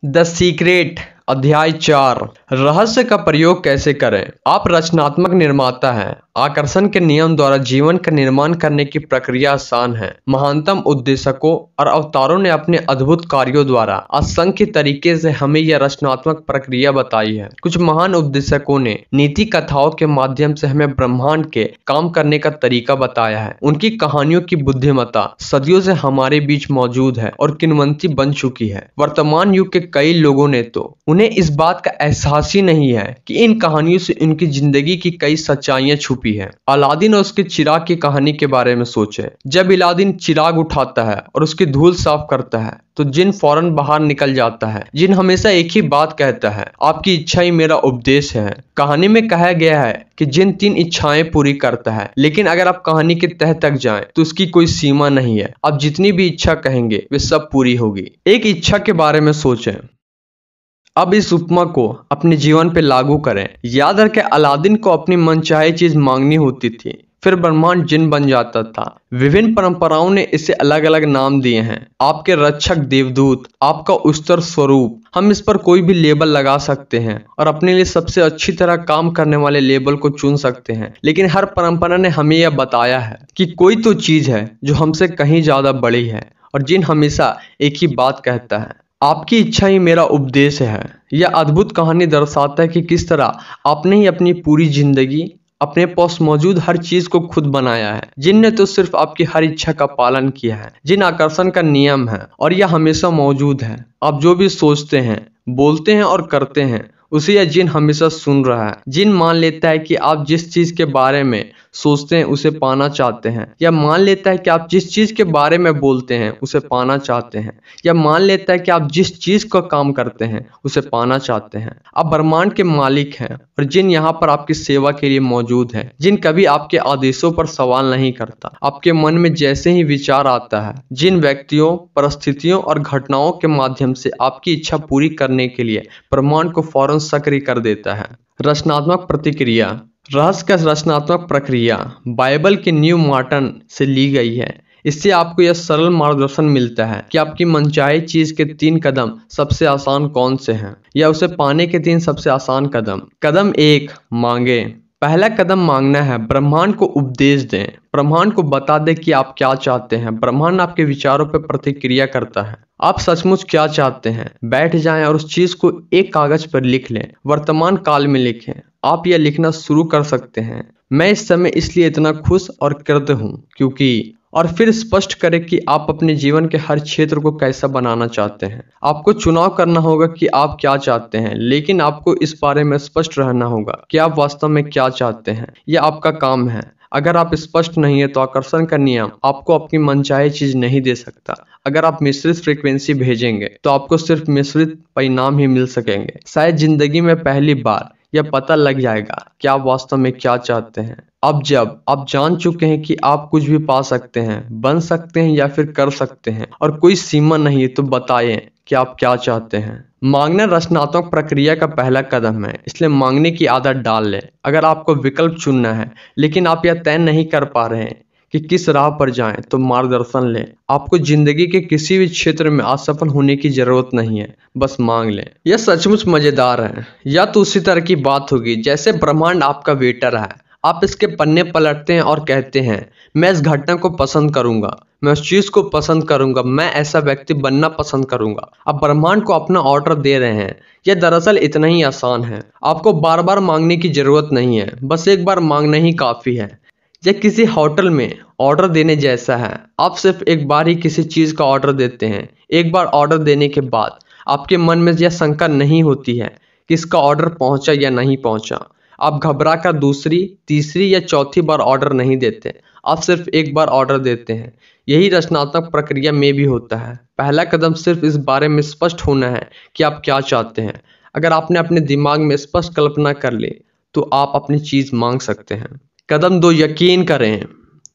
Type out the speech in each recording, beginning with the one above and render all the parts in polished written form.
The secret अध्याय 4 रहस्य का प्रयोग कैसे करें। आप रचनात्मक निर्माता हैं। आकर्षण के नियम द्वारा जीवन का निर्माण करने की प्रक्रिया आसान है। महानतम उद्देशकों और अवतारों ने अपने अद्भुत कार्यों द्वारा असंख्य तरीके से हमें यह रचनात्मक प्रक्रिया बताई है। कुछ महान उद्देशकों ने नीति कथाओं के माध्यम से हमें ब्रह्मांड के काम करने का तरीका बताया है। उनकी कहानियों की बुद्धिमत्ता सदियों से हमारे बीच मौजूद है और किंवदंती बन चुकी है। वर्तमान युग के कई लोगों ने तो उन्हें इस बात का एहसास ही नहीं है कि इन कहानियों से उनकी जिंदगी की कई सच्चाइयां छुपी है। अलादीन और उसके चिराग की कहानी के बारे में सोचें। जब अलादीन चिराग उठाता है और उसकी धूल साफ करता है तो जिन फौरन बाहर निकल जाता है। जिन हमेशा एक ही बात कहता है, आपकी इच्छा ही मेरा उपदेश है। कहानी में कहा गया है कि जिन 3 इच्छाएं पूरी करता है, लेकिन अगर आप कहानी के तह तक जाएं तो उसकी कोई सीमा नहीं है। आप जितनी भी इच्छा कहेंगे वे सब पूरी होगी। एक इच्छा के बारे में सोचें। अब इस उपमा को अपने जीवन पे लागू करें। याद रखें, अलादीन को अपनी मनचाही चीज मांगनी होती थी, फिर ब्रह्मांड जिन बन जाता था। विभिन्न परंपराओं ने इसे अलग अलग नाम दिए हैं। आपके रक्षक देवदूत, आपका उच्चतर स्वरूप। हम इस पर कोई भी लेबल लगा सकते हैं और अपने लिए सबसे अच्छी तरह काम करने वाले लेबल को चुन सकते हैं, लेकिन हर परंपरा ने हमें यह बताया है कि कोई तो चीज है जो हमसे कहीं ज्यादा बड़ी है और जिन हमेशा एक ही बात कहता है, आपकी इच्छा ही मेरा उपदेश है। यह अद्भुत कहानी दर्शाता है कि किस तरह आपने ही अपनी पूरी जिंदगी अपने पास मौजूद हर चीज को खुद बनाया है। जिन ने तो सिर्फ आपकी हर इच्छा का पालन किया है। जिन आकर्षण का नियम है और यह हमेशा मौजूद है। आप जो भी सोचते हैं, बोलते हैं और करते हैं, उसे यह जिन हमेशा सुन रहा है। जिन मान लेता है कि आप जिस चीज के बारे में सोचते हैं उसे पाना चाहते हैं, या मान लेता है कि आप जिस चीज के बारे में बोलते हैं उसे पाना चाहते हैं, या मान लेता है कि आप जिस चीज का काम करते हैं उसे पाना चाहते हैं। आप ब्रह्मांड के मालिक हैं और जिन यहाँ पर आपकी सेवा के लिए मौजूद है। जिन कभी आपके आदेशों पर सवाल नहीं करता। आपके मन में जैसे ही विचार आता है, जिन व्यक्तियों, परिस्थितियों और घटनाओं के माध्यम से आपकी इच्छा पूरी करने के लिए ब्रह्मांड को फौरन सक्रिय कर देता है। रचनात्मक प्रतिक्रिया। रहस्य का रचनात्मक प्रक्रिया बाइबल के न्यू मार्टन से ली गई है। इससे आपको यह सरल मार्गदर्शन मिलता है कि आपकी मनचाही चीज के 3 कदम सबसे आसान कौन से हैं, या उसे पाने के 3 सबसे आसान कदम। कदम 1, मांगे। पहला कदम मांगना है। ब्रह्मांड को उपदेश दें। ब्रह्मांड को बता दें कि आप क्या चाहते हैं। ब्रह्मांड आपके विचारों पर प्रतिक्रिया करता है। आप सचमुच क्या चाहते हैं, बैठ जाएं और उस चीज को एक कागज पर लिख लें। वर्तमान काल में लिखें। आप यह लिखना शुरू कर सकते हैं, मैं इस समय इसलिए इतना खुश और कृत हूं क्योंकि, और फिर स्पष्ट करें कि आप अपने जीवन के हर क्षेत्र को कैसा बनाना चाहते हैं। आपको चुनाव करना होगा कि आप क्या चाहते हैं, लेकिन आपको इस बारे में स्पष्ट रहना होगा कि आप वास्तव में क्या चाहते हैं। यह आपका काम है। अगर आप स्पष्ट नहीं है तो आकर्षण का नियम आपको अपनी मनचाही चीज नहीं दे सकता। अगर आप मिश्रित फ्रीक्वेंसी भेजेंगे तो आपको सिर्फ मिश्रित परिणाम ही मिल सकेंगे। शायद जिंदगी में पहली बार यह पता लग जाएगा कि आप वास्तव में क्या चाहते हैं। अब जब आप जान चुके हैं कि आप कुछ भी पा सकते हैं, बन सकते हैं या फिर कर सकते हैं और कोई सीमा नहीं है, तो बताएं कि आप क्या चाहते हैं। मांगना रचनात्मक प्रक्रिया का पहला कदम है, इसलिए मांगने की आदत डाल लें। अगर आपको विकल्प चुनना है लेकिन आप यह तय नहीं कर पा रहे हैं कि किस राह पर जाएं, तो मार्गदर्शन लें। आपको जिंदगी के किसी भी क्षेत्र में असफल होने की जरूरत नहीं है, बस मांग लें। यह सचमुच मजेदार है। या तो उसी तरह की बात होगी जैसे ब्रह्मांड आपका वेटर है। आप इसके पन्ने पलटते हैं और कहते हैं, मैं इस घटना को पसंद करूंगा, मैं उस चीज को पसंद करूंगा, मैं ऐसा व्यक्ति बनना पसंद करूंगा। आप ब्रह्मांड को अपना ऑर्डर दे रहे हैं। यह दरअसल इतना ही आसान है। आपको बार बार मांगने की जरूरत नहीं है, बस एक बार मांगना ही काफी है। यह किसी होटल में ऑर्डर देने जैसा है। आप सिर्फ एक बार ही किसी चीज का ऑर्डर देते हैं। एक बार ऑर्डर देने के बाद आपके मन में यह शंका नहीं होती है कि इसका ऑर्डर पहुंचा या नहीं पहुंचा। आप घबरा कर दूसरी, तीसरी या चौथी बार ऑर्डर नहीं देते। आप सिर्फ एक बार ऑर्डर देते हैं। यही रचनात्मक प्रक्रिया में भी होता है। पहला कदम सिर्फ इस बारे में स्पष्ट होना है कि आप क्या चाहते हैं। अगर आपने अपने दिमाग में स्पष्ट कल्पना कर ली तो आप अपनी चीज मांग सकते हैं। कदम 2, यकीन करें।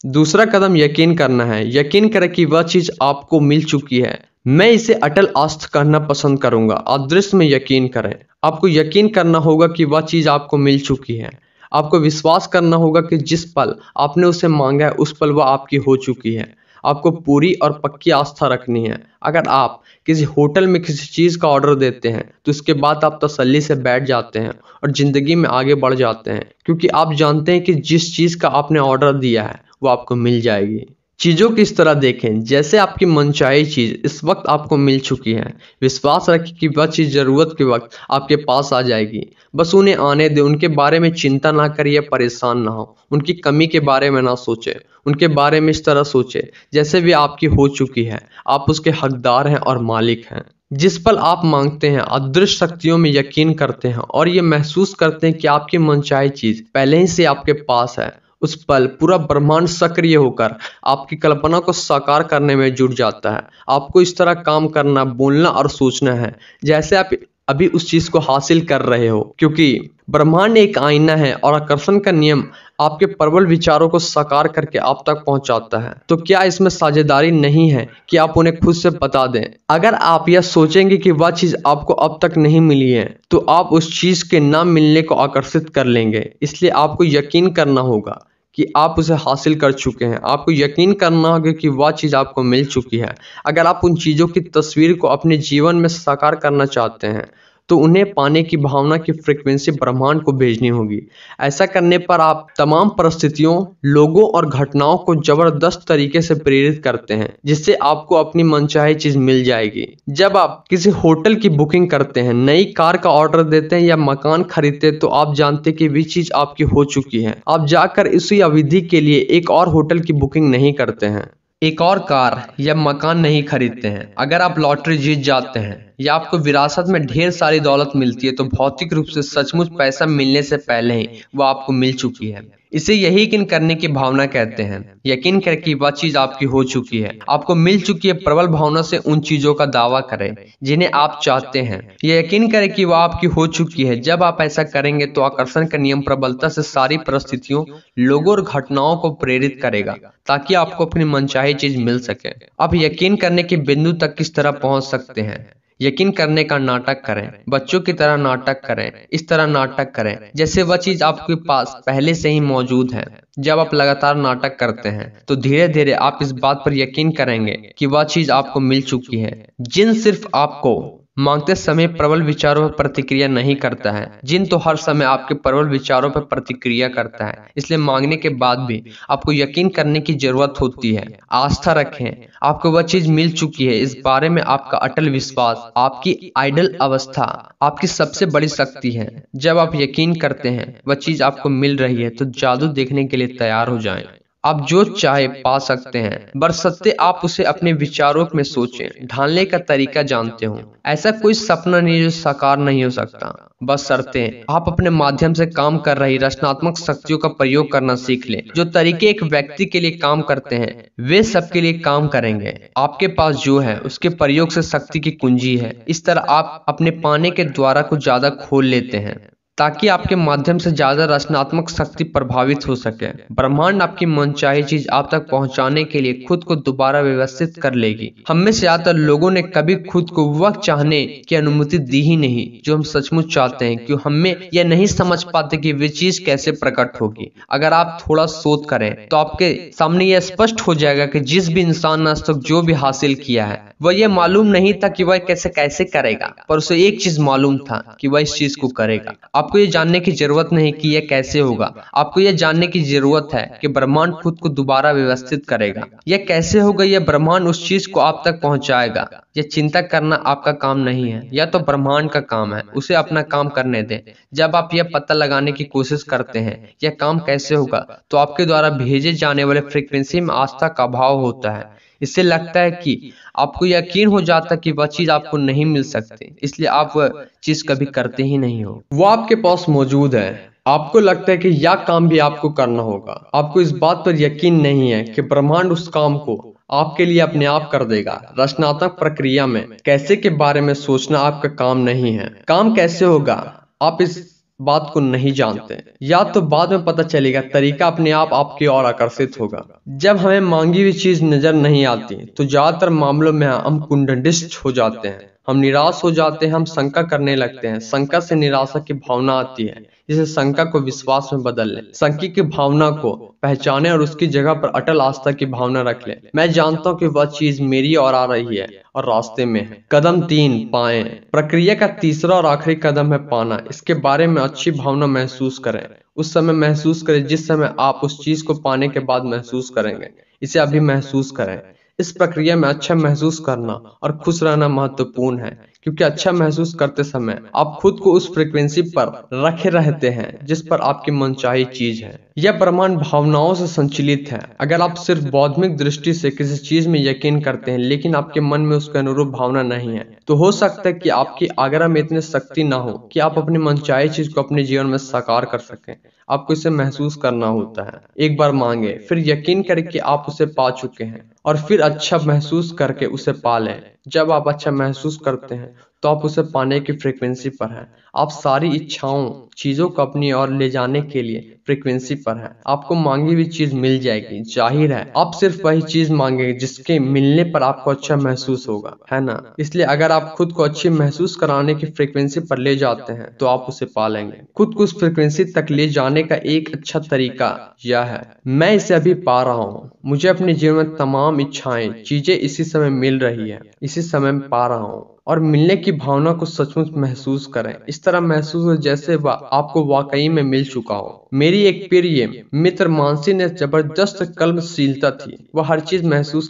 दूसरा कदम यकीन करना है। यकीन करें कि वह चीज आपको मिल चुकी है। मैं इसे अटल आस्थ कहना पसंद करूंगा। अदृश्य में यकीन करें। आपको यकीन करना होगा कि वह चीज आपको मिल चुकी है। आपको विश्वास करना होगा कि जिस पल आपने उसे मांगा है उस पल वह आपकी हो चुकी है। आपको पूरी और पक्की आस्था रखनी है। अगर आप किसी होटल में किसी चीज़ का ऑर्डर देते हैं तो इसके बाद आप तसल्ली से बैठ जाते हैं और ज़िंदगी में आगे बढ़ जाते हैं, क्योंकि आप जानते हैं कि जिस चीज़ का आपने ऑर्डर दिया है वो आपको मिल जाएगी। चीज़ों की इस तरह देखें जैसे आपकी मनचाही चीज़ इस वक्त आपको मिल चुकी है। विश्वास रखें कि वह चीज़ ज़रूरत के वक्त आपके पास आ जाएगी। बस उन्हें आने दें, उनके बारे में चिंता ना करिए, परेशान ना हो, उनकी कमी के बारे में ना सोचें, उनके बारे में इस तरह सोचें जैसे भी आपकी हो चुकी है, आप उसके हकदार हैं और मालिक हैं। जिस पल आप मांगते हैं, अदृश्य शक्तियों में यकीन करते हैं और ये महसूस करते हैं कि आपकी मनचाही चीज़ पहले ही से आपके पास है, उस पल पूरा ब्रह्मांड सक्रिय होकर आपकी कल्पना को साकार करने में जुट जाता है। आपको इस तरह काम करना, बोलना और सोचना है जैसे आप अभी उस चीज को हासिल कर रहे हो, क्योंकि ब्रह्मांड एक आईना है और आकर्षण का नियम आपके प्रबल विचारों को साकार करके आप तक पहुंचाता है। तो क्या इसमें साझेदारी नहीं है कि आप उन्हें खुद से बता दें? अगर आप यह सोचेंगे कि वह चीज आपको अब तक नहीं मिली है तो आप उस चीज के ना मिलने को आकर्षित कर लेंगे। इसलिए आपको यकीन करना होगा कि आप उसे हासिल कर चुके हैं। आपको यकीन करना होगा कि वह चीज़ आपको मिल चुकी है। अगर आप उन चीज़ों की तस्वीर को अपने जीवन में साकार करना चाहते हैं तो उन्हें पाने की भावना की फ्रीक्वेंसी ब्रह्मांड को भेजनी होगी। ऐसा करने पर आप तमाम परिस्थितियों, लोगों और घटनाओं को जबरदस्त तरीके से प्रेरित करते हैं, जिससे आपको अपनी मनचाही चीज मिल जाएगी। जब आप किसी होटल की बुकिंग करते हैं, नई कार का ऑर्डर देते हैं या मकान खरीदते हैं तो आप जानते कि वे चीज आपकी हो चुकी है। आप जाकर इसी अवधि के लिए एक और होटल की बुकिंग नहीं करते हैं, एक और कार या मकान नहीं खरीदते हैं। अगर आप लॉटरी जीत जाते हैं या आपको विरासत में ढेर सारी दौलत मिलती है तो भौतिक रूप से सचमुच पैसा मिलने से पहले ही वो आपको मिल चुकी है। इसे यही यकीन करने की भावना कहते हैं। यकीन करें कि वह चीज आपकी हो चुकी है, आपको मिल चुकी है। प्रबल भावना से उन चीजों का दावा करें जिन्हें आप चाहते हैं। यह यकीन करें कि वह आपकी हो चुकी है। जब आप ऐसा करेंगे तो आकर्षण का नियम प्रबलता से सारी परिस्थितियों, लोगों और घटनाओं को प्रेरित करेगा ताकि आपको अपनी मनचाही चीज मिल सके। आप यकीन करने के बिंदु तक किस तरह पहुंच सकते हैं? यकीन करने का नाटक करें, बच्चों की तरह नाटक करें। इस तरह नाटक करें जैसे वह चीज आपके पास पहले से ही मौजूद है। जब आप लगातार नाटक करते हैं तो धीरे धीरे आप इस बात पर यकीन करेंगे कि वह चीज आपको मिल चुकी है। जिन सिर्फ आपको मांगते समय प्रबल विचारों पर प्रतिक्रिया नहीं करता है, जिन तो हर समय आपके प्रबल विचारों पर प्रतिक्रिया करता है। इसलिए मांगने के बाद भी आपको यकीन करने की जरूरत होती है। आस्था रखें, आपको वह चीज मिल चुकी है। इस बारे में आपका अटल विश्वास, आपकी आइडल अवस्था आपकी सबसे बड़ी शक्ति है। जब आप यकीन करते हैं वह चीज आपको मिल रही है तो जादू देखने के लिए तैयार हो जाएं। आप जो चाहे पा सकते हैं, बशर्ते आप उसे अपने विचारों में सोचें। ढालने का तरीका जानते हो। ऐसा कोई सपना नहीं जो साकार नहीं हो सकता, बशर्ते आप अपने माध्यम से काम कर रही रचनात्मक शक्तियों का प्रयोग करना सीख लें। जो तरीके एक व्यक्ति के लिए काम करते हैं वे सबके लिए काम करेंगे। आपके पास जो है उसके प्रयोग से शक्ति की कुंजी है। इस तरह आप अपने पाने के द्वारा को ज्यादा खोल लेते हैं ताकि आपके माध्यम से ज्यादा रचनात्मक शक्ति प्रभावित हो सके। ब्रह्मांड आपकी मनचाही चीज आप तक पहुंचाने के लिए खुद को दोबारा व्यवस्थित कर लेगी। हम में से ज्यादातर लोगों ने कभी खुद को वह चाहने की अनुमति दी ही नहीं जो हम सचमुच चाहते हैं, क्यों हमें यह नहीं समझ पाते कि वे चीज कैसे प्रकट होगी। अगर आप थोड़ा शोध करें तो आपके सामने यह स्पष्ट हो जाएगा कि जिस भी इंसान ने आज तक जो भी हासिल किया है वह यह मालूम नहीं था कि वह कैसे करेगा, पर उसे एक चीज मालूम था कि वह इस चीज को करेगा। आपको ये जानने की जरूरत नहीं कि यह कैसे होगा, आपको यह जानने की जरूरत है कि ब्रह्मांड खुद को दोबारा व्यवस्थित करेगा। यह कैसे होगा? यह ब्रह्मांड उस चीज को आप तक पहुंचाएगा। यह चिंता करना आपका काम नहीं है, यह तो ब्रह्मांड का काम है। उसे अपना काम करने दें। जब आप यह पता लगाने की कोशिश करते हैं यह काम कैसे होगा तो आपके द्वारा भेजे जाने वाले फ्रीक्वेंसी में आस्था का अभाव होता है। इससे लगता है कि आपको यकीन हो जाता कि वह चीज आपको नहीं मिल सकती, इसलिए आप वह चीज कभी करते ही नहीं हो। वो आपके पास मौजूद है। आपको लगता है कि यह काम भी आपको करना होगा। आपको इस बात पर यकीन नहीं है कि ब्रह्मांड उस काम को आपके लिए अपने आप कर देगा। रचनात्मक प्रक्रिया में कैसे के बारे में सोचना आपका काम नहीं है। काम कैसे होगा आप इस बात को नहीं जानते, या तो बाद में पता चलेगा। तरीका अपने आप आपकी ओर आकर्षित होगा। जब हमें मांगी हुई चीज नजर नहीं आती तो ज्यादातर मामलों में हम कुंडलित हो जाते हैं। हम निराश हो जाते हैं, हम शंका करने लगते हैं। शंका से निराशा की भावना आती है। इसे शंका को विश्वास में बदल लें। शंका की भावना को पहचाने और उसकी जगह पर अटल आस्था की भावना रख लें। मैं जानता हूँ कि वह चीज मेरी ओर आ रही है और रास्ते में है। कदम 3, पाएं। प्रक्रिया का तीसरा और आखिरी कदम है पाना। इसके बारे में अच्छी भावना महसूस करें। उस समय महसूस करें जिस समय आप उस चीज को पाने के बाद महसूस करेंगे। इसे अभी महसूस करें। इस प्रक्रिया में अच्छा महसूस करना और खुश रहना महत्वपूर्ण है, क्योंकि अच्छा महसूस करते समय आप खुद को उस फ्रीक्वेंसी पर रखे रहते हैं जिस पर आपकी मनचाही चीज है। यह ब्रह्मांड भावनाओं से संचालित है। अगर आप सिर्फ बौद्धिक दृष्टि से किसी चीज में यकीन करते हैं लेकिन आपके मन में उसके अनुरूप भावना नहीं है, तो हो सकता है कि आपकी आग्रह में इतनी शक्ति ना हो कि आप अपनी मनचाही चीज को अपने जीवन में साकार कर सकें। आपको इसे महसूस करना होता है। एक बार मांगे, फिर यकीन करें कि आप उसे पा चुके हैं, और फिर अच्छा महसूस करके उसे पा लें। जब आप अच्छा महसूस करते हैं तो आप उसे पाने की फ्रीक्वेंसी पर हैं। आप सारी इच्छाओं, चीजों को अपनी ओर ले जाने के लिए फ्रीक्वेंसी पर हैं। आपको मांगी हुई चीज मिल जाएगी। जाहिर है आप सिर्फ वही चीज मांगेंगे जिसके मिलने पर आपको अच्छा महसूस होगा, है ना? इसलिए अगर आप खुद को अच्छी महसूस कराने की फ्रीक्वेंसी पर ले जाते हैं तो आप उसे पा लेंगे। खुद को उस फ्रीक्वेंसी तक ले जाने का एक अच्छा तरीका यह है, मैं इसे अभी पा रहा हूँ। मुझे अपने जीवन में तमाम इच्छाएं, चीजें इसी समय मिल रही है, इसी समय में पा रहा हूँ। और मिलने की भावना को सचमुच महसूस करें। इस तरह महसूस हो जैसे वह आपको वाकई में मिल चुका हो। मेरी एक प्रिय मित्र मानसी ने जबरदस्त कल्पशीलता थी। वह हर चीज महसूस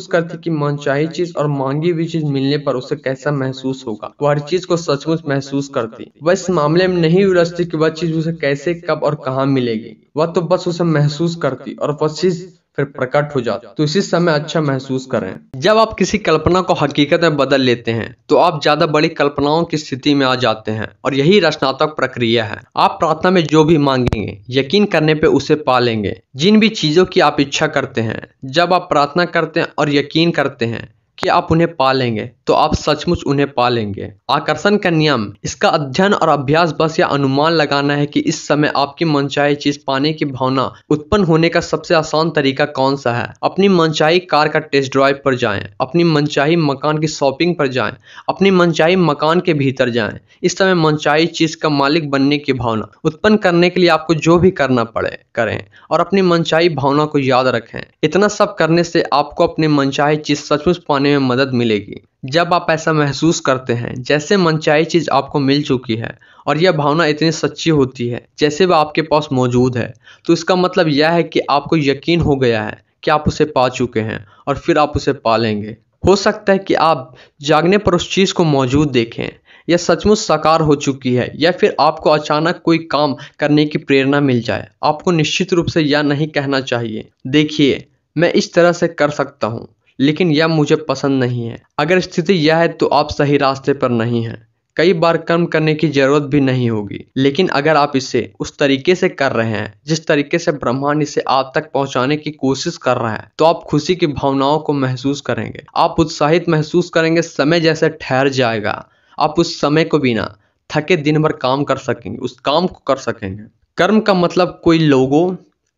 करती कि मनचाही चीज और मांगी हुई चीज मिलने पर उसे कैसा महसूस होगा। वह हर चीज को सचमुच महसूस करती। वह इस मामले में नहीं उलझती कि वह चीज उसे कैसे, कब और कहाँ मिलेगी। वह तो बस उसे महसूस करती और वह चीज फिर प्रकट हो जाता। तो इसी समय अच्छा महसूस करें। जब आप किसी कल्पना को हकीकत में बदल लेते हैं तो आप ज्यादा बड़ी कल्पनाओं की स्थिति में आ जाते हैं, और यही रचनात्मक प्रक्रिया है। आप प्रार्थना में जो भी मांगेंगे, यकीन करने पे उसे पा लेंगे। जिन भी चीजों की आप इच्छा करते हैं, जब आप प्रार्थना करते हैं और यकीन करते हैं कि आप उन्हें पा लेंगे, तो आप सचमुच उन्हें पा लेंगे। आकर्षण का नियम, इसका अध्ययन और अभ्यास बस यह अनुमान लगाना है कि इस समय आपकी मनचाही चीज पाने की भावना उत्पन्न होने का सबसे आसान तरीका कौन सा है। अपनी मनचाही कार का टेस्ट ड्राइव पर जाएं, अपनी मनचाही मकान की शॉपिंग पर जाएं, अपनी मनचाही मकान के भीतर जाएं। इस समय मनचाही चीज का मालिक बनने की भावना उत्पन्न करने के लिए आपको जो भी करना पड़े करें, और अपनी मनचाही भावना को याद रखें। इतना सब करने से आपको अपनी मनचाही चीज सचमुच पाने में मदद मिलेगी। जब आप ऐसा महसूस करते हैं जैसे मनचाही चीज आपको मिल चुकी है, और यह भावना इतनी सच्ची होती है जैसे वह आपके पास मौजूद है, तो इसका मतलब यह है कि आपको यकीन हो गया है कि आप उसे पा चुके हैं, और फिर आप उसे पा लेंगे। हो सकता है कि आप जागने पर उस चीज को मौजूद देखें, यह सचमुच साकार हो चुकी है, या फिर आपको अचानक कोई काम करने की प्रेरणा मिल जाए। आपको निश्चित रूप से यह नहीं कहना चाहिए, देखिए मैं इस तरह से कर सकता हूँ, लेकिन यह मुझे पसंद नहीं है। अगर स्थिति यह है तो आप सही रास्ते पर नहीं हैं। कई बार कर्म करने की जरूरत भी नहीं होगी, लेकिन अगर आप इसे उस तरीके से कर रहे हैं जिस तरीके से ब्रह्मांड इसे आप तक पहुंचाने की कोशिश कर रहा है, तो आप खुशी की भावनाओं को महसूस करेंगे। आप उत्साहित महसूस करेंगे। समय जैसे ठहर जाएगा। आप उस समय को बिना थके दिन भर काम कर सकेंगे, उस काम को कर सकेंगे। कर्म का मतलब कोई लोगों,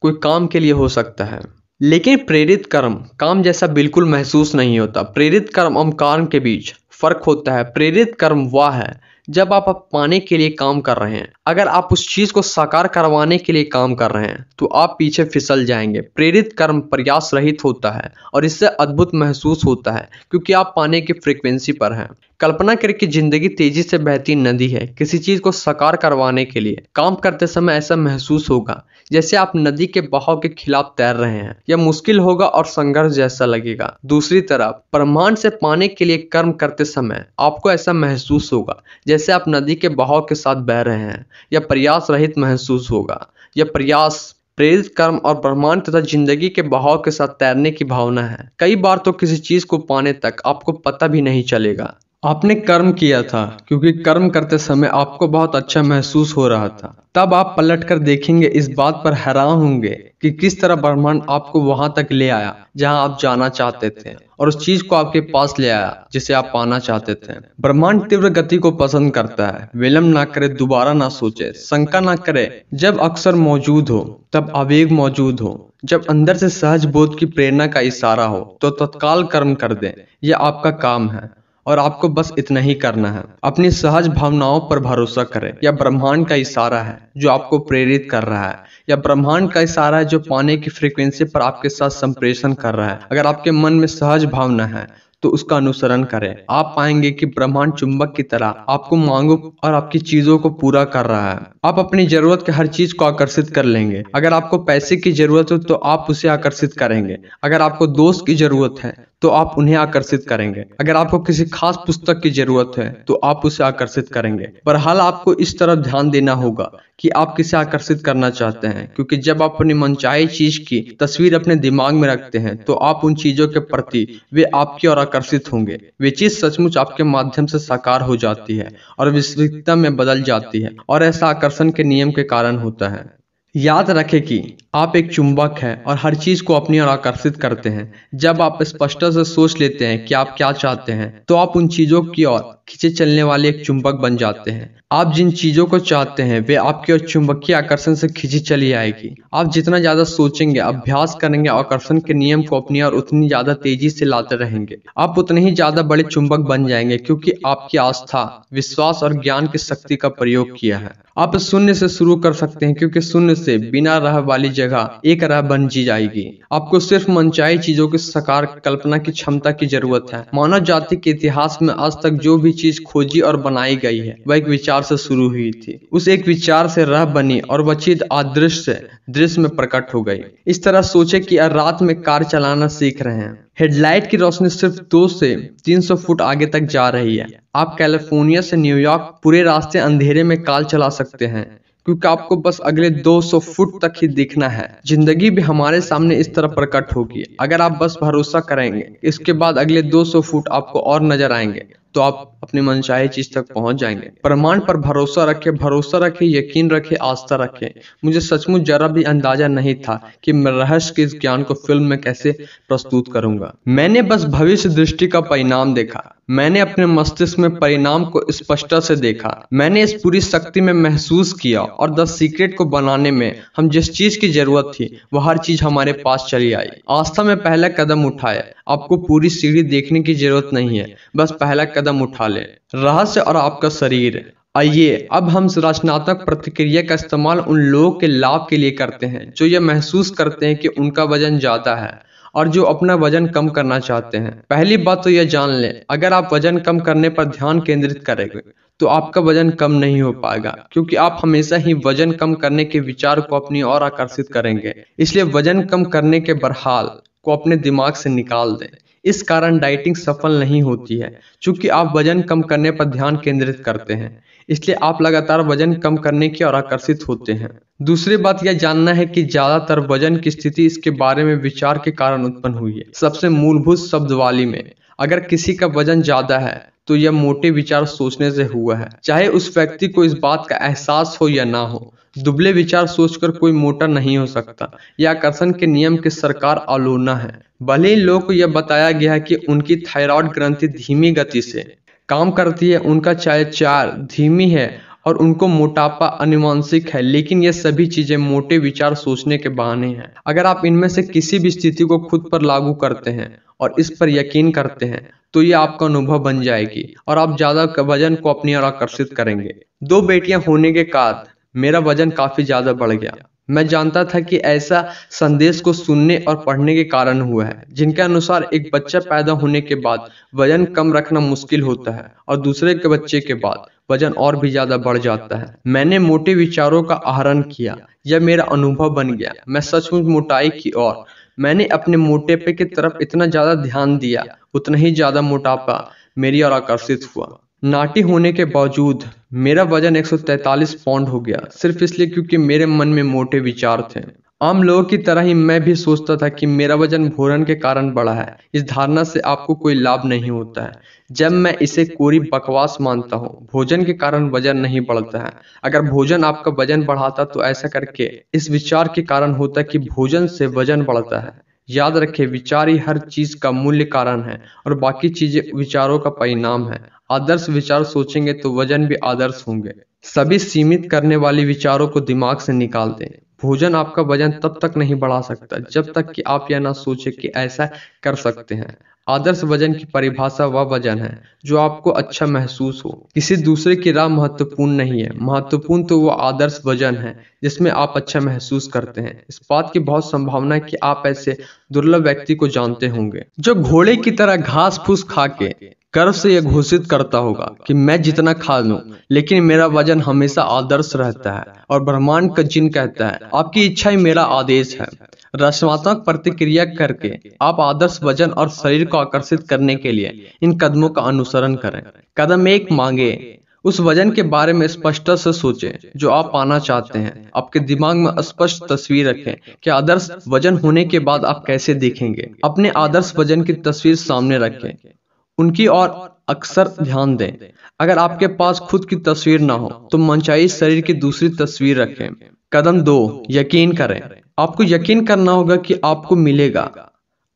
कोई काम के लिए हो सकता है, लेकिन प्रेरित कर्म काम जैसा बिल्कुल महसूस नहीं होता। प्रेरित कर्म और कारण के बीच फर्क होता है। प्रेरित कर्म वह है जब आप पाने के लिए काम कर रहे हैं। अगर आप उस चीज को साकार करवाने के लिए काम कर रहे हैं तो आप पीछे फिसल जाएंगे। प्रेरित कर्म प्रयास रहित होता है और इससे अद्भुत महसूस होता है, क्योंकि आप पाने की फ्रीक्वेंसी पर हैं। कल्पना करें कि जिंदगी तेजी से बहती नदी है। किसी चीज को साकार करवाने के लिए काम करते समय ऐसा महसूस होगा जैसे आप नदी के बहाव के खिलाफ तैर रहे हैं। यह मुश्किल होगा और संघर्ष जैसा लगेगा। दूसरी तरफ ब्रह्मांड से पाने के लिए कर्म करते समय आपको ऐसा महसूस होगा जैसे आप नदी के बहाव के साथ बह रहे हैं। यह प्रयास रहित महसूस होगा। यह प्रयास प्रेरित कर्म और ब्रह्मांड तथा जिंदगी के बहाव के साथ तैरने की भावना है। कई बार तो किसी चीज को पाने तक आपको पता भी नहीं चलेगा आपने कर्म किया था, क्योंकि कर्म करते समय आपको बहुत अच्छा महसूस हो रहा था। तब आप पलटकर देखेंगे, इस बात पर हैरान होंगे कि किस तरह ब्रह्मांड आपको वहां तक ले आया जहां आप जाना चाहते थे, और उस चीज को आपके पास ले आया जिसे आप पाना चाहते थे। ब्रह्मांड तीव्र गति को पसंद करता है। विलंब ना करे, दोबारा ना सोचे, शंका ना करे। जब अक्सर मौजूद हो तब आवेग मौजूद हो। जब अंदर से सहज बोध की प्रेरणा का इशारा हो तो तत्काल कर्म कर दे। यह आपका काम है और आपको बस इतना ही करना है। अपनी सहज भावनाओं पर भरोसा करें। या ब्रह्मांड का इशारा है जो आपको प्रेरित कर रहा है, या ब्रह्मांड का इशारा है जो पाने की फ्रीक्वेंसी पर आपके साथ संप्रेषण कर रहा है। अगर आपके मन में सहज भावना है तो उसका अनुसरण करें। आप पाएंगे कि ब्रह्मांड चुंबक की तरह आपको मांगों और आपकी चीजों को पूरा कर रहा है। आप अपनी जरूरत के हर चीज को आकर्षित कर लेंगे। अगर आपको पैसे की जरूरत हो तो आप उसे आकर्षित करेंगे। अगर आपको दोस्त की जरूरत है तो आप उन्हें आकर्षित करेंगे। अगर आपको किसी खास पुस्तक की जरूरत है तो आप उसे आकर्षित करेंगे। बहरहाल आपको इस तरफ ध्यान देना होगा कि आप किसे आकर्षित करना चाहते हैं, क्योंकि जब आप अपनी मनचाही चीज की तस्वीर अपने दिमाग में रखते हैं तो आप उन चीजों के प्रति वे आपकी ओर आकर्षित होंगे। वे चीज सचमुच आपके माध्यम से साकार हो जाती है और वास्तविकता में बदल जाती है, और ऐसा आकर्षण के नियम के कारण होता है। याद रखें कि आप एक चुंबक हैं और हर चीज को अपनी ओर आकर्षित करते हैं। जब आप स्पष्टता से सोच लेते हैं कि आप क्या चाहते हैं तो आप उन चीजों की ओर खींचे चलने वाले एक चुंबक बन जाते हैं। आप जिन चीजों को चाहते हैं वे आपकी ओर चुंबकीय आकर्षण से खींची चली आएगी। आप जितना ज्यादा सोचेंगे, अभ्यास करेंगे, आकर्षण के नियम को अपनी ओर उतनी ज्यादा तेजी से लाते रहेंगे। आप उतने ही ज्यादा बड़े चुंबक बन जाएंगे, क्योंकि आपकी आस्था, विश्वास और ज्ञान की शक्ति का प्रयोग किया है। आप शून्य से शुरू कर सकते हैं, क्योंकि शून्य से बिना राह वाली जगह एक राह बन जाएगी। आपको सिर्फ मनचाही चीजों की साकार कल्पना की क्षमता की जरूरत है। मानव जाति के इतिहास में आज तक जो भी चीज खोजी और बनाई गई है वह एक विचार से शुरू हुई थी। उस एक विचार से राह बनी और वह चीज अदृश्य दृश्य में प्रकट हो गई। इस तरह सोचे कि रात में कार चलाना सीख रहे हैं। हेडलाइट की रोशनी सिर्फ 2 से 300 फुट आगे तक जा रही है। आप कैलिफोर्निया से न्यूयॉर्क पूरे रास्ते अंधेरे में कार चला सकते हैं, क्योंकि आपको बस अगले 200 फुट तक ही दिखना है। जिंदगी भी हमारे सामने इस तरह प्रकट होगी। अगर आप बस भरोसा करेंगे, इसके बाद अगले 200 फुट आपको और नजर आएंगे तो आप अपनी मनचाही चीज तक पहुंच जाएंगे। प्रमाण पर भरोसा रखें, भरोसा रखें, यकीन रखें, आस्था रखें। मुझे सचमुच जरा भी अंदाजा नहीं था कि मैं रहस्य के इस ज्ञान को फिल्म में कैसे प्रस्तुत करूंगा। मैंने बस भविष्य दृष्टि का परिणाम देखा। मैंने अपने मस्तिष्क में परिणाम को स्पष्टता से देखा। मैंने इस पूरी शक्ति में महसूस किया, और द सीक्रेट को बनाने में हम जिस चीज की जरूरत थी वह हर चीज हमारे पास चली आई। आस्था में पहला कदम उठाए। आपको पूरी सीढ़ी देखने की जरूरत नहीं है, बस पहला कदम उठा ले। रहस्य और आपका शरीर। आइए अब हम रचनात्मक प्रतिक्रिया का इस्तेमाल उन लोगों के लाभ के लिए करते हैं जो यह महसूस करते हैं कि उनका वजन ज्यादा है और जो अपना वजन कम करना चाहते हैं। पहली बात तो यह जान लें, अगर आप वजन कम करने पर ध्यान केंद्रित करेंगे तो आपका वजन कम नहीं हो पाएगा, क्योंकि आप हमेशा ही वजन कम करने के विचार को अपनी ओर आकर्षित करेंगे। इसलिए वजन कम करने के बहरहाल को अपने दिमाग से निकाल दें। इस कारण डाइटिंग सफल नहीं होती है, क्योंकि आप वजन कम करने पर ध्यान केंद्रित करते हैं। इसलिए आप लगातार वजन कम करने की ओर आकर्षित होते हैं। दूसरी बात यह जानना है कि ज्यादातर वजन की स्थिति इसके बारे में विचार के कारण उत्पन्न हुई है। सबसे मूलभूत शब्दावली में, अगर किसी का वजन ज्यादा है तो यह मोटे विचार सोचने से हुआ है, चाहे उस व्यक्ति को इस बात का एहसास हो या ना हो। दुबले विचार सोचकर कोई मोटा नहीं हो सकता। यह आकर्षण के नियम की सरकार आलोचना है। भले ही लोगों को यह बताया गया है कि उनकी थायराइड ग्रंथि धीमी गति से काम करती है, उनका चाल धीमी है और उनको मोटापा अनुवांशिक है, लेकिन ये सभी चीजें मोटे विचार सोचने के बहाने हैं। अगर आप इनमें से किसी भी स्थिति को खुद पर लागू करते हैं और इस पर यकीन करते हैं तो ये आपका अनुभव बन जाएगी और आप ज्यादा वजन को अपनी ओर आकर्षित करेंगे। 2 बेटियां होने के बाद मेरा वजन काफी ज्यादा बढ़ गया। मैं जानता था कि ऐसा संदेश को सुनने और पढ़ने के कारण हुआ है, जिनके अनुसार एक बच्चा पैदा होने के बाद वजन कम रखना मुश्किल होता है और दूसरे के बच्चे के बाद वजन और भी ज्यादा बढ़ जाता है। मैंने मोटे विचारों का आहरण किया, यह मेरा अनुभव बन गया। मैं सचमुच मोटाई की ओर, मैंने अपने मोटेपे की तरफ इतना ज्यादा ध्यान दिया, उतना ही ज्यादा मोटापा मेरी ओर आकर्षित हुआ। नाटी होने के बावजूद मेरा वजन 143 पाउंड हो गया, सिर्फ इसलिए क्योंकि मेरे मन में मोटे विचार थे। आम लोगों की तरह ही मैं भी सोचता था कि मेरा वजन भोजन के कारण बढ़ा है। इस धारणा से आपको कोई लाभ नहीं होता है। जब मैं इसे कोरी बकवास मानता हूँ, भोजन के कारण वजन नहीं बढ़ता है। अगर भोजन आपका वजन बढ़ाता तो ऐसा करके इस विचार के कारण होता कि भोजन से वजन बढ़ता है। याद रखें, विचार ही हर चीज का मूल्य कारण है और बाकी चीजें विचारों का परिणाम है। आदर्श विचार सोचेंगे तो वजन भी आदर्श होंगे। सभी सीमित करने वाले विचारों को दिमाग से निकाल दें। भोजन आपका वजन तब तक नहीं बढ़ा सकता जब तक कि आप यह ना सोचें कि ऐसा कर सकते हैं। आदर्श वजन की परिभाषा वह वजन है जो आपको अच्छा महसूस हो। किसी दूसरे की राय महत्वपूर्ण नहीं है, महत्वपूर्ण तो वो आदर्श वजन है जिसमें आप अच्छा महसूस करते हैं। इस बात की बहुत संभावना है कि आप ऐसे दुर्लभ व्यक्ति को जानते होंगे जो घोड़े की तरह घास फूस खा के गर्व से यह घोषित करता होगा कि मैं जितना खा लूं लेकिन मेरा वजन हमेशा आदर्श रहता है। और ब्रह्मांड का जिन कहता है आपकी इच्छा ही मेरा आदेश है। रचनात्मक प्रतिक्रिया करके आप आदर्श वजन और शरीर को आकर्षित करने के लिए इन कदमों का अनुसरण करें। कदम 1, मांगे। उस वजन के बारे में स्पष्टता से सोचें जो आप पाना चाहते हैं। आपके दिमाग में स्पष्ट तस्वीर रखें कि आदर्श वजन होने के बाद आप कैसे दिखेंगे। अपने आदर्श वजन की तस्वीर सामने रखें, उनकी ओर अक्सर ध्यान दें। अगर आपके पास खुद की तस्वीर ना हो तो मनचाही शरीर की दूसरी तस्वीर रखें। कदम 2, यकीन करें। आपको यकीन करना होगा कि आपको मिलेगा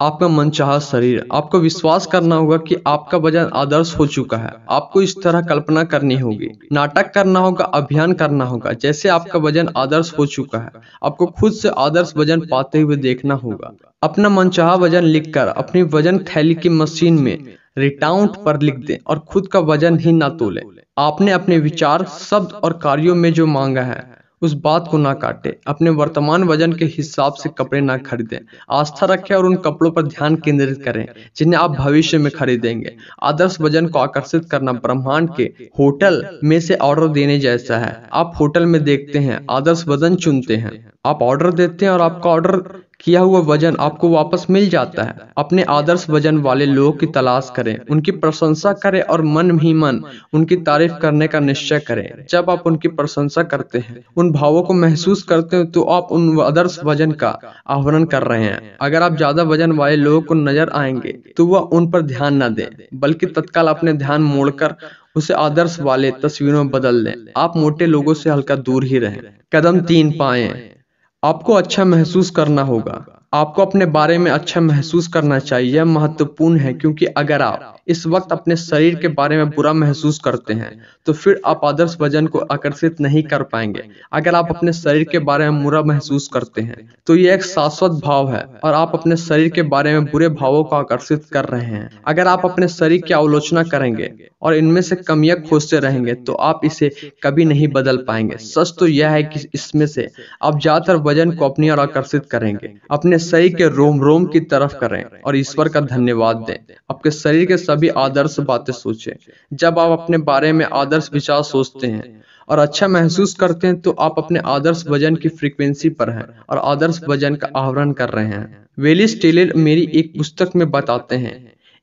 आपका मनचाहा शरीर। आपको विश्वास करना होगा कि आपका वजन आदर्श हो चुका है। आपको इस तरह कल्पना करनी होगी, नाटक करना होगा, अभियान करना होगा जैसे आपका वजन आदर्श हो चुका है। आपको खुद से आदर्श वजन पाते हुए देखना होगा। अपना मनचाहा वजन लिखकर अपनी वजन थैली की मशीन में रिटाउंट पर लिख दें और खुद का वजन ही ना तोलें। आपने अपने विचार, शब्द और कार्यों में जो मांगा है उस बात को ना काटे। अपने वर्तमान वजन के हिसाब से कपड़े ना खरीदें। आस्था रखें और उन कपड़ों पर ध्यान केंद्रित करें जिन्हें आप भविष्य में खरीदेंगे। आदर्श वजन को आकर्षित करना ब्रह्मांड के होटल में से ऑर्डर देने जैसा है। आप होटल में देखते हैं, आदर्श वजन चुनते हैं, आप ऑर्डर देते हैं और आपका ऑर्डर किया हुआ वजन आपको वापस मिल जाता है। अपने आदर्श वजन वाले लोगों की तलाश करें, उनकी प्रशंसा करें और मन ही मन उनकी तारीफ करने का निश्चय करें। जब आप उनकी प्रशंसा करते हैं, उन भावों को महसूस करते हैं तो आप उन आदर्श वजन का आहरण कर रहे हैं। अगर आप ज्यादा वजन वाले लोगों को नजर आएंगे तो वह उन पर ध्यान न दें, बल्कि तत्काल अपने ध्यान मोड़कर उसे आदर्श वाले तस्वीरों में बदल दें। आप मोटे लोगों से हल्का दूर ही रहें। कदम 3, पाएं। आपको अच्छा महसूस करना होगा। आपको अपने बारे में अच्छा महसूस करना चाहिए। यह महत्वपूर्ण है क्योंकि अगर आप इस वक्त अपने शरीर के बारे में बुरा महसूस करते हैं तो फिर आप आदर्श वजन को आकर्षित नहीं कर पाएंगे। अगर आप अपने शरीर के बारे में बुरा महसूस करते हैं तो यह एक शाश्वत भाव है और आप अपने शरीर के बारे में बुरे भावों को आकर्षित कर रहे हैं। अगर आप अपने शरीर की आलोचना करेंगे और इनमें से कमियां खोजते रहेंगे तो आप इसे कभी नहीं बदल पाएंगे। सच तो यह है कि इसमें से आप ज्यादातर वजन को अपनी ओर आकर्षित करेंगे। अपने शरीर के रोम रोम की तरफ करें और ईश्वर का धन्यवाद दें। आपके शरीर के सभी आदर्श बातें सोचें। जब आप अपने बारे में आदर्श विचार सोचते हैं और अच्छा महसूस करते हैं तो आप अपने आदर्श वजन की फ्रीक्वेंसी पर हैं और आदर्श वजन का आहरण कर रहे हैं। वेलिस टेलर मेरी एक पुस्तक में बताते हैं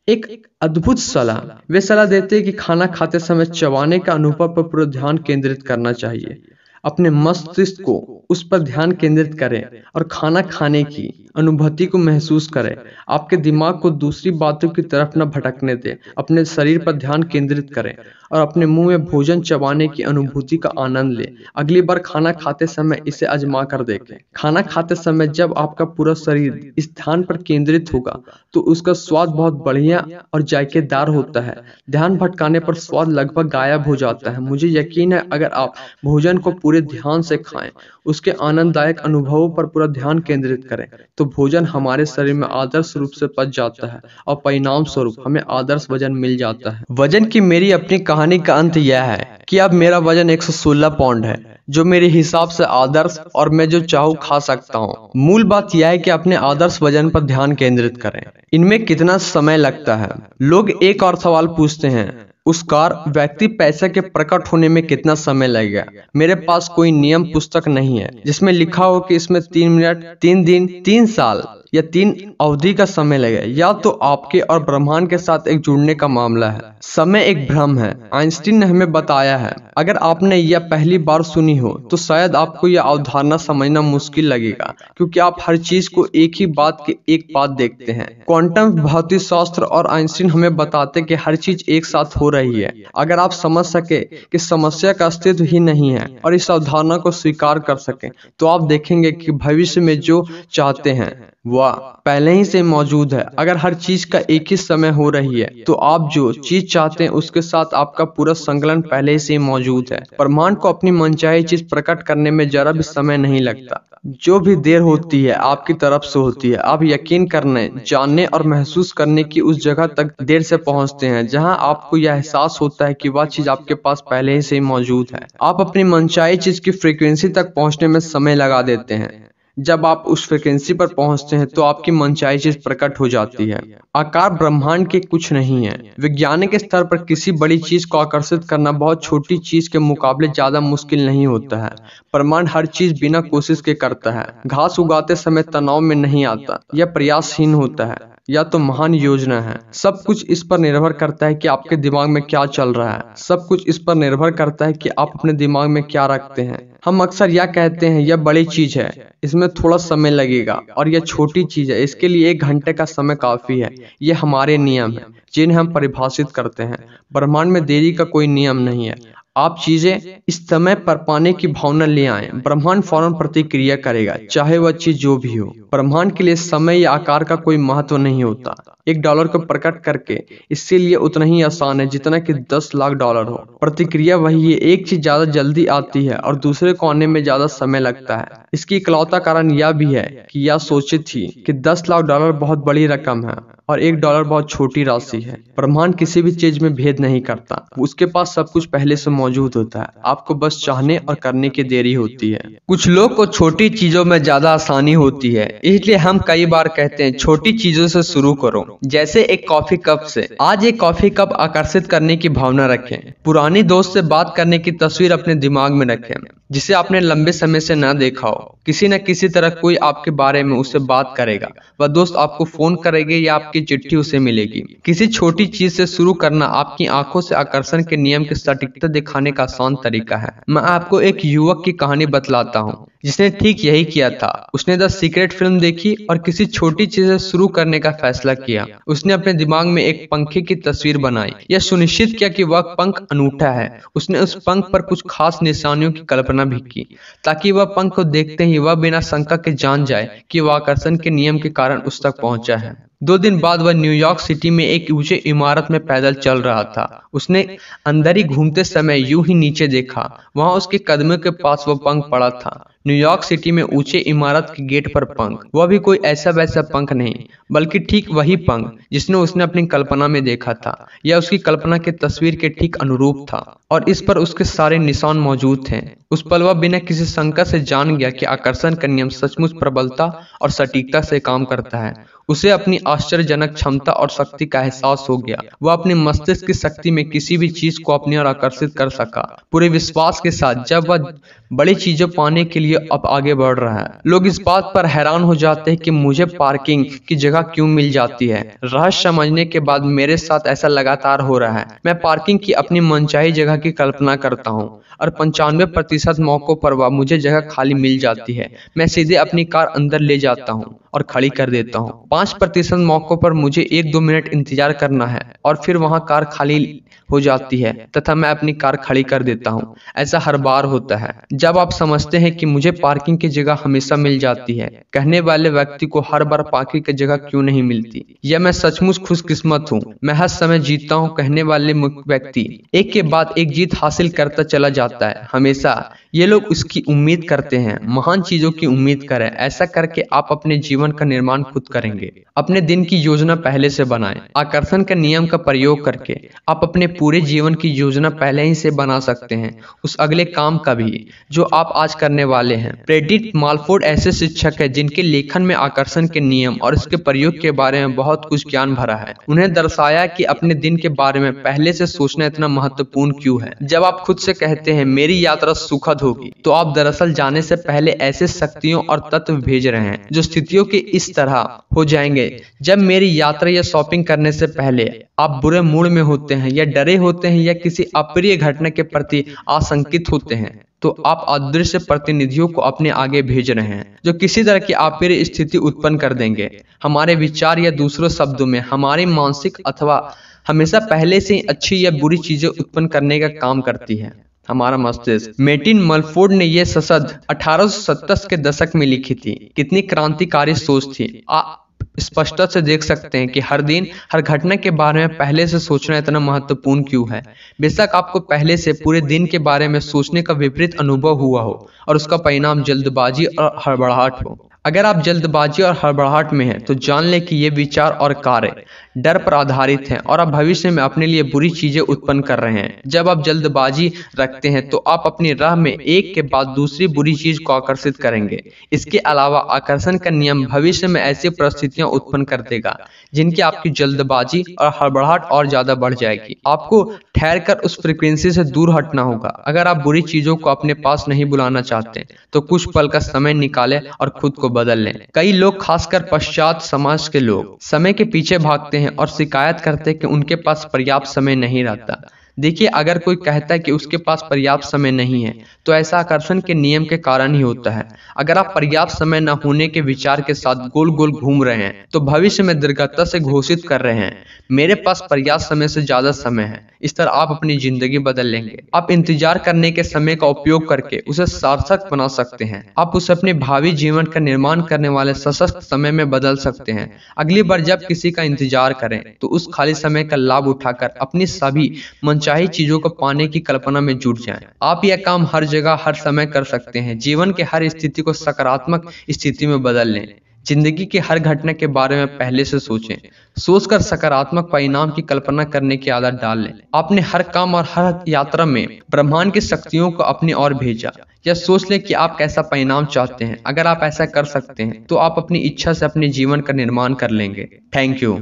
एक अद्भुत सलाह। वे सलाह देते हैं कि खाना खाते समय चबाने का अनुभव पर पूरा ध्यान केंद्रित करना चाहिए। अपने मस्तिष्क को उस पर ध्यान केंद्रित करें और खाना खाने की अनुभूति को महसूस करें। आपके दिमाग को दूसरी बातों की तरफ न भटकने दें। अपने शरीर पर ध्यान केंद्रित करें और अपने मुंह में भोजन चबाने की अनुभूति का आनंद लें। अगली बार खाना खाते समय इसे आजमा कर देखें। खाना खाते समय जब आपका पूरा शरीर इस ध्यान पर केंद्रित होगा तो उसका स्वाद बहुत बढ़िया और जायकेदार होता है। ध्यान भटकाने पर स्वाद लगभग गायब हो जाता है। मुझे यकीन है अगर आप भोजन को पूरे ध्यान से खाएं, उसके आनंददायक अनुभवों पर पूरा ध्यान केंद्रित करें तो भोजन हमारे शरीर में आदर्श रूप से पच जाता है और परिणाम स्वरूप हमें आदर्श वजन मिल जाता है। वजन की मेरी अपनी कहानी का अंत यह है कि अब मेरा वजन 116 पाउंड है जो मेरे हिसाब से आदर्श और मैं जो चाहूँ खा सकता हूँ। मूल बात यह है कि अपने आदर्श वजन पर ध्यान केंद्रित करें। इनमें कितना समय लगता है? लोग एक और सवाल पूछते हैं, उस कार व्यक्ति पैसे के प्रकट होने में कितना समय लगेगा? मेरे पास कोई नियम पुस्तक नहीं है जिसमें लिखा हो कि इसमें 3 मिनट, 3 दिन, 3 साल या 3 अवधि का समय लगेगा। या तो आपके और ब्रह्मांड के साथ एक जुड़ने का मामला है। समय एक भ्रम है, आइंस्टीन ने हमें बताया है। अगर आपने यह पहली बार सुनी हो तो शायद आपको यह अवधारणा समझना मुश्किल लगेगा क्योंकि आप हर चीज को एक ही बात के एक बात देखते हैं। क्वांटम भौतिक शास्त्र और आइंस्टीन हमें बताते कि हर चीज एक साथ हो रही है। अगर आप समझ सके कि समस्या का अस्तित्व ही नहीं है और इस अवधारणा को स्वीकार कर सके तो आप देखेंगे कि भविष्य में जो चाहते हैं वो वह पहले ही से मौजूद है। अगर हर चीज का एक ही समय हो रही है तो आप जो चीज चाहते हैं उसके साथ आपका पूरा संकलन पहले से ही मौजूद है। ब्रह्मांड को अपनी मनचाही चीज प्रकट करने में जरा भी समय नहीं लगता। जो भी देर होती है आपकी तरफ से होती है। आप यकीन करने, जानने और महसूस करने की उस जगह तक देर से पहुंचते हैं जहां आपको यह एहसास होता है कि वह चीज आपके पास पहले ही से ही मौजूद है। आप अपनी मनचाही चीज की फ्रीक्वेंसी तक पहुंचने में समय लगा देते हैं। जब आप उस फ्रीक्वेंसी पर पहुंचते हैं तो आपकी मनचाही चीज प्रकट हो जाती है। आकार ब्रह्मांड के कुछ नहीं है। वैज्ञानिक स्तर पर किसी बड़ी चीज को आकर्षित करना बहुत छोटी चीज के मुकाबले ज्यादा मुश्किल नहीं होता है। ब्रह्मांड हर चीज बिना कोशिश के करता है। घास उगाते समय तनाव में नहीं आता, यह प्रयासहीन होता है या तो महान योजना है। सब कुछ इस पर निर्भर करता है कि आपके दिमाग में क्या चल रहा है। सब कुछ इस पर निर्भर करता है कि आप अपने दिमाग में क्या रखते हैं। हम अक्सर यह कहते हैं यह बड़ी चीज है, इसमें थोड़ा समय लगेगा, और यह छोटी चीज है, इसके लिए 1 घंटे का समय काफी है। ये हमारे नियम हैं जिन्हें हम परिभाषित करते हैं। ब्रह्मांड में देरी का कोई नियम नहीं है। आप चीजें इस समय पर पाने की भावना ले आए, ब्रह्मांड फौरन प्रतिक्रिया करेगा, चाहे वह चीज जो भी हो। ब्रह्मांड के लिए समय या आकार का कोई महत्व नहीं होता। $1 को प्रकट करके इसके लिए उतना ही आसान है जितना कि 10 लाख डॉलर हो। प्रतिक्रिया वही है, एक चीज ज्यादा जल्दी आती है और दूसरे को आने में ज्यादा समय लगता है। इसकी इकलौता कारण यह भी है कि यह सोची थी कि 10 लाख डॉलर बहुत बड़ी रकम है और $1 बहुत छोटी राशि है। ब्रह्मांड किसी भी चीज में भेद नहीं करता, उसके पास सब कुछ पहले से मौजूद होता है। आपको बस चाहने और करने की देरी होती है। कुछ लोग को छोटी चीजों में ज्यादा आसानी होती है, इसलिए हम कई बार कहते हैं छोटी चीजों से शुरू करो, जैसे एक कॉफी कप से। आज एक कॉफी कप आकर्षित करने की भावना रखें। पुरानी दोस्त से बात करने की तस्वीर अपने दिमाग में रखें जिसे आपने लंबे समय से न देखा हो। किसी न किसी तरह कोई आपके बारे में उससे बात करेगा। वह दोस्त आपको फोन करेगी या आपकी चिट्ठी उसे मिलेगी। किसी छोटी चीज से शुरू करना आपकी आंखों से आकर्षण के नियम की सटीकता दिखाने का आसान तरीका है। मैं आपको एक युवक की कहानी बतलाता हूँ जिसने ठीक यही किया था। उसने द सीक्रेट फिल्म देखी और किसी छोटी चीज से शुरू करने का फैसला किया। उसने अपने दिमाग में एक पंखे की तस्वीर बनाई, यह सुनिश्चित किया कि वह पंख अनूठा है। उसने उस पंख पर कुछ खास निशानियों की कल्पना भी की ताकि वह पंख को देखते ही वह बिना शंका के जान जाए कि वह आकर्षण के नियम के कारण उस तक पहुंचा है। 2 दिन बाद वह न्यूयॉर्क सिटी में एक ऊंचे इमारत में पैदल चल रहा था। उसने अंदर ही घूमते समय यूं ही नीचे देखा, वहां उसके कदमों के पास वह पंख पड़ा था। न्यूयॉर्क सिटी में ऊंचे इमारत के गेट पर पंख, वह भी कोई ऐसा वैसा पंख नहीं, बल्कि ठीक वही पंख जिसने उसने अपनी कल्पना में देखा था। यह उसकी कल्पना की तस्वीर के ठीक अनुरूप था और इस पर उसके सारे निशान मौजूद थे। उस पल वह बिना किसी शंका से जान गया कि आकर्षण का नियम सचमुच प्रबलता और सटीकता से काम करता है। उसे अपनी आश्चर्यजनक क्षमता और शक्ति का एहसास हो गया। वह अपने मस्तिष्क की शक्ति में किसी भी चीज को अपनी ओर आकर्षित कर सका, पूरे विश्वास के साथ, जब वह बड़ी चीजें पाने के लिए अब आगे बढ़ रहा है। लोग इस बात पर हैरान हो जाते हैं कि मुझे पार्किंग की जगह क्यों मिल जाती है। रहस्य समझने के बाद मेरे साथ ऐसा लगातार हो रहा है। मैं पार्किंग की अपनी मनचाही जगह की कल्पना करता हूँ और 95% मौकों पर वह मुझे जगह खाली मिल जाती है। मैं सीधे अपनी कार अंदर ले जाता हूँ और खड़ी कर देता हूँ। 5% मौकों पर मुझे 1-2 मिनट इंतजार करना है और फिर वहां कार खाली हो जाती है तथा मैं अपनी कार खड़ी कर देता हूँ। ऐसा हर बार होता है। जब आप समझते हैं कि मुझे पार्किंग की जगह हमेशा मिल जाती है, कहने वाले व्यक्ति को हर बार पार्किंग की जगह क्यों नहीं मिलती? यह मैं सचमुच खुशकिस्मत हूँ, मैं हर समय जीतता हूँ, कहने वाले व्यक्ति एक के बाद एक जीत हासिल करता चला जाता है। हमेशा ये लोग उसकी उम्मीद करते हैं, महान चीजों की उम्मीद करें। ऐसा करके आप अपने जीवन का निर्माण खुद करेंगे। अपने दिन की योजना पहले से बनाएं। आकर्षण के नियम का प्रयोग करके आप अपने पूरे जीवन की योजना पहले ही से बना सकते हैं, उस अगले काम का भी जो आप आज करने वाले हैं। प्रेडिट मालफोर्ड ऐसे शिक्षक हैं जिनके लेखन में आकर्षण के नियम और इसके प्रयोग के बारे में बहुत कुछ ज्ञान भरा है। उन्हें दर्शाया कि अपने दिन के बारे में पहले से सोचना इतना महत्वपूर्ण क्यों है। जब आप खुद से कहते हैं मेरी यात्रा सुखद होगी, तो आप दरअसल जाने से पहले ऐसे शक्तियों और तत्व भेज रहे हैं जो स्थितियों के इस तरह हो जाएंगे। जब मेरी यात्रा या शॉपिंग करने से पहले आप बुरे मूड में होते हैं या डरे होते हैं या किसी अप्रिय घटना के प्रति आशंकित होते हैं, तो आप अदृश्य प्रतिनिधियों को अपने आगे भेज रहे हैं जो किसी तरह की अप्रिय स्थिति उत्पन्न कर देंगे। हमारे विचार या दूसरों शब्दों में हमारी मानसिक अथवा हमेशा पहले से ही अच्छी या बुरी चीजें उत्पन्न करने का काम करती है। हमारा मस्तिष्क। मेर्टिन मलफोर्ड ने यह ससद 1870 के दशक में लिखी थी। कितनी क्रांतिकारी सोच थी। आप स्पष्टता से देख सकते हैं कि हर दिन हर घटना के बारे में पहले से सोचना इतना महत्वपूर्ण क्यों है। बेशक आपको पहले से पूरे दिन के बारे में सोचने का विपरीत अनुभव हुआ हो और उसका परिणाम जल्दबाजी और हड़बड़ाहट हो। अगर आप जल्दबाजी और हड़बड़ाहट में हैं तो जान लें कि ये विचार और कार्य डर पर आधारित हैं और आप भविष्य में अपने लिए बुरी चीजें उत्पन्न कर रहे हैं। जब आप जल्दबाजी रखते हैं तो आप अपनी राह में एक के बाद दूसरी बुरी चीज को आकर्षित करेंगे। इसके अलावा आकर्षण का नियम भविष्य में ऐसी परिस्थितियां उत्पन्न कर देगा जिनकी आपकी जल्दबाजी और हड़बड़ाहट और ज्यादा बढ़ जाएगी। आपको ठहर कर उस फ्रीक्वेंसी से दूर हटना होगा। अगर आप बुरी चीजों को अपने पास नहीं बुलाना चाहते तो कुछ पल का समय निकालें और खुद को बदल लें। कई लोग, खासकर पश्चात समाज के लोग, समय के पीछे भागते हैं और शिकायत करते हैं कि उनके पास पर्याप्त समय नहीं रहता। देखिए, अगर कोई कहता है कि उसके पास पर्याप्त समय नहीं है तो ऐसा आकर्षण के नियम के कारण ही होता है। अगर आप पर्याप्त समय न होने के विचार के साथ गोल गोल घूम रहे हैं तो भविष्य में दृढ़ता से घोषित कर रहे हैं, मेरे पास पर्याप्त समय से ज्यादा समय है। इस तरह आप अपनी जिंदगी बदल लेंगे। आप इंतजार करने के समय का उपयोग करके उसे सार्थक बना सकते हैं। आप उसे अपने भावी जीवन का निर्माण करने वाले सशक्त समय में बदल सकते हैं। अगली बार जब किसी का इंतजार करें तो उस खाली समय का लाभ उठाकर अपनी सभी मनचाही चीजों को पाने की कल्पना में जुट जाएं। आप यह काम हर जगह हर समय कर सकते हैं। जीवन के हर स्थिति को सकारात्मक स्थिति में बदल लें। जिंदगी की हर घटना के बारे में पहले से सोचें। सोचकर सकारात्मक परिणाम की कल्पना करने की आदत डाल लें। आपने हर काम और हर यात्रा में ब्रह्मांड की शक्तियों को अपनी ओर भेजा। यह सोच लें कि आप कैसा परिणाम चाहते हैं। अगर आप ऐसा कर सकते हैं तो आप अपनी इच्छा से अपने जीवन का निर्माण कर लेंगे। Thank you.